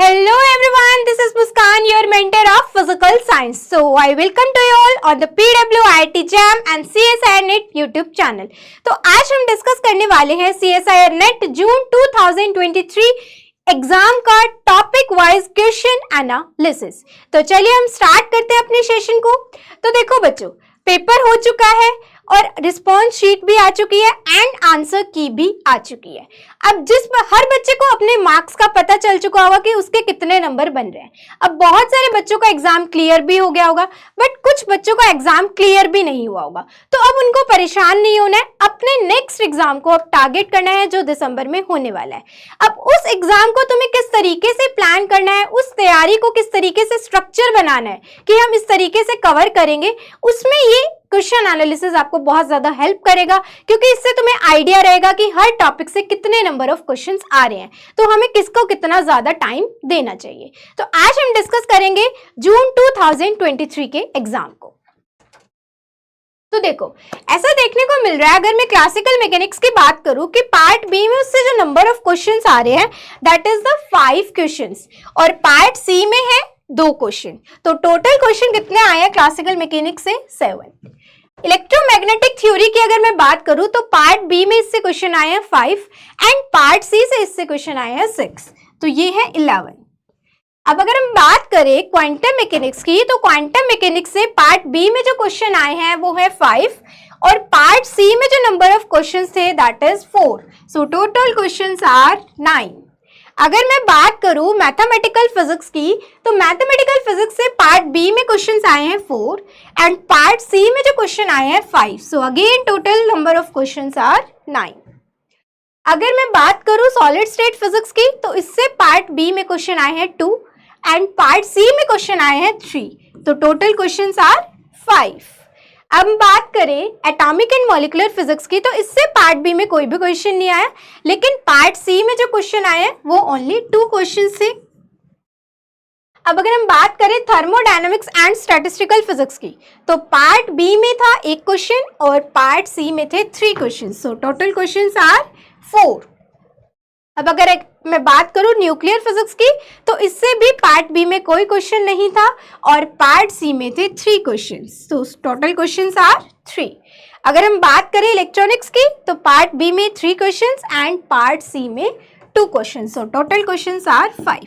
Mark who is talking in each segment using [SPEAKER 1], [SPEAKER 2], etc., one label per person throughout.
[SPEAKER 1] Hello everyone, this is Muskan, your mentor of Physical Science. So I welcome to you all on the PWIIT JAM and CSIR NET YouTube channel. तो आज हम discuss करने वाले हैं CSIR NET जून 2023 exam का topic wise question analysis. तो चलिए हम स्टार्ट करते हैं अपने सेशन को। तो देखो बच्चों, पेपर हो चुका है और रिस्पॉन्स शीट भी आ चुकी है एंड आंसर की भी आ चुकी है। अब हर बच्चे को अपने मार्क्स का पता चल चुका होगा कि उसके कितने नंबर बन रहे हैं। अब बहुत सारे बच्चों का एग्जाम क्लियर भी हो गया होगा, बट कुछ बच्चों का एग्जाम क्लियर भी नहीं हुआ होगा। तो अब उनको परेशान नहीं होना है, अपने नेक्स्ट एग्जाम को अब टारगेट करना है जो दिसंबर में होने वाला है। अब उस एग्जाम को तुम्हें किस तरीके से प्लान करना है, उस तैयारी को किस तरीके से स्ट्रक्चर बनाना है कि हम इस तरीके से कवर करेंगे, उसमें ये क्वेश्चन एनालिसिस आपको बहुत ज्यादा हेल्प करेगा, क्योंकि इससे तुम्हें आइडिया रहेगा कि हर टॉपिक से कितने नंबर ऑफ क्वेश्चंस आ रहे हैं, तो हमें किसको कितना ज्यादा टाइम देना चाहिए। तो आज हम डिस्कस करेंगे जून 2023 के एग्जाम को। तो देखो, ऐसा देखने को मिल रहा है, अगर मैं क्लासिकल मैकेनिक्स की बात करूं कि पार्ट बी में उससे जो नंबर ऑफ क्वेश्चंस आ रहे हैं दैट इज द 5 क्वेश्चंस, और पार्ट सी में है 2 क्वेश्चन। तो टोटल क्वेश्चन कितने आए हैं क्लासिकल मैकेनिक्स से? 7। इलेक्ट्रोमैग्नेटिक थ्योरी की अगर मैं बात करूं तो पार्ट बी में इससे क्वेश्चन आए हैं 5 एंड पार्ट सी से इससे क्वेश्चन आए हैं 6, तो ये है 11। अब अगर हम बात करें क्वांटम मैकेनिक्स की, तो क्वांटम मैकेनिक्स से पार्ट बी में जो क्वेश्चन आए हैं वो है 5 और पार्ट सी में जो नंबर ऑफ क्वेश्चंस थे that is 4, so total questions are 9। अगर मैं बात करूं मैथमेटिकल फिजिक्स की, तो मैथमेटिकल फिजिक्स से पार्ट बी में क्वेश्चंस आए हैं 4 एंड पार्ट सी में जो क्वेश्चन आए हैं 5, so again total number of questions are 9। अगर मैं बात करूं सॉलिड स्टेट फिजिक्स की, तो इससे पार्ट बी में क्वेश्चन आए हैं 2 एंड पार्ट सी में क्वेश्चन आए हैं 3, तो टोटल क्वेश्चंस आर 5। अब बात करें एटॉमिक एंड मॉलिक्यूलर फिजिक्स की, तो इससे पार्ट बी में कोई भी क्वेश्चन नहीं आया, लेकिन पार्ट सी में जो क्वेश्चन आए हैं वो ओनली 2 क्वेश्चन थे। अब अगर हम बात करें थर्मोडायनामिक्स एंड स्टैटिस्टिकल फिजिक्स की, तो पार्ट बी में था 1 क्वेश्चन और पार्ट सी में थे 3 question, so total questions are 4। अब अगर मैं बात करूं न्यूक्लियर फिजिक्स की, तो इससे भी पार्ट बी में कोई क्वेश्चन नहीं था और पार्ट सी में थे 3 क्वेश्चंस, तो टोटल क्वेश्चंस आर 3। अगर हम बात करें इलेक्ट्रॉनिक्स की, तो पार्ट बी में 3 क्वेश्चंस एंड पार्ट सी में 2 questions, so total questions are 5।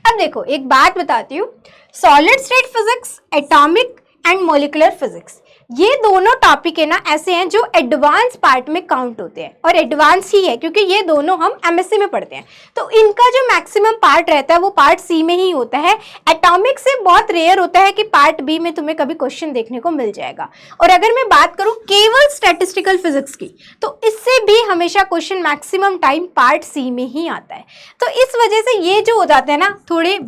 [SPEAKER 1] अब देखो एक बात बताती हूँ, solid state physics, atomic and molecular physics, ये दोनों टॉपिक है ना ऐसे हैं जो एडवांस पार्ट में काउंट होते हैं, और एडवांस ही है क्योंकि ये दोनों हम एमएससी में पढ़ते हैं, तो इनका जो मैक्सिमम पार्ट रहता है वो पार्ट सी में ही होता है। एटॉमिक से बहुत रेयर होता है कि पार्ट बी में तुम्हें कभी क्वेश्चन देखने को मिल जाएगा। और अगर मैं बात करूं केवल स्टैटिस्टिकल फिजिक्स की, तो इससे भी हमेशा question maximum time part C में ही आता है। तो इस वजह से ये जो हो जाते हैं ना थोड़े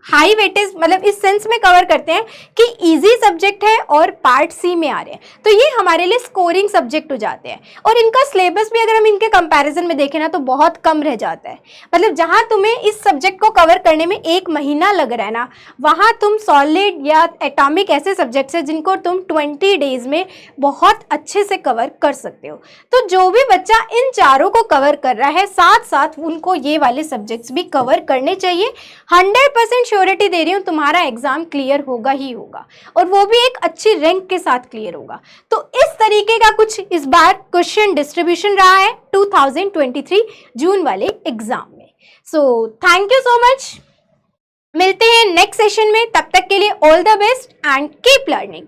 [SPEAKER 1] हाई वेटेज, मतलब इस सेंस में कवर करते हैं कि इजी सब्जेक्ट है और पार्ट सी में आ रहे हैं, तो ये हमारे लिए स्कोरिंग सब्जेक्ट हो जाते हैं। और इनका सिलेबस भी अगर हम इनके कंपैरिजन में देखें ना तो बहुत कम रह जाता है, मतलब जहां तुम्हें इस सब्जेक्ट को कवर करने में 1 महीना लग रहा है ना, वहां तुम सॉलिड या एटॉमिक ऐसे सब्जेक्ट्स हैं जिनको तुम 20 डेज में बहुत अच्छे से कवर कर सकते हो। तो जो भी बच्चा इन चारों को कवर कर रहा है, साथ साथ उनको ये वाले सब्जेक्ट्स भी कवर करने चाहिए। 100% श्योरिटी दे रही हूँ तुम्हारा एग्जाम क्लियर होगा ही होगा, और वो भी एक अच्छी रैंक के साथ क्लियर होगा। तो इस तरीके का कुछ इस बार क्वेश्चन डिस्ट्रीब्यूशन रहा है 2023 जून वाले एग्जाम में। So thank you so much, मिलते हैं नेक्स्ट सेशन में, तब तक के लिए all the best and keep learning.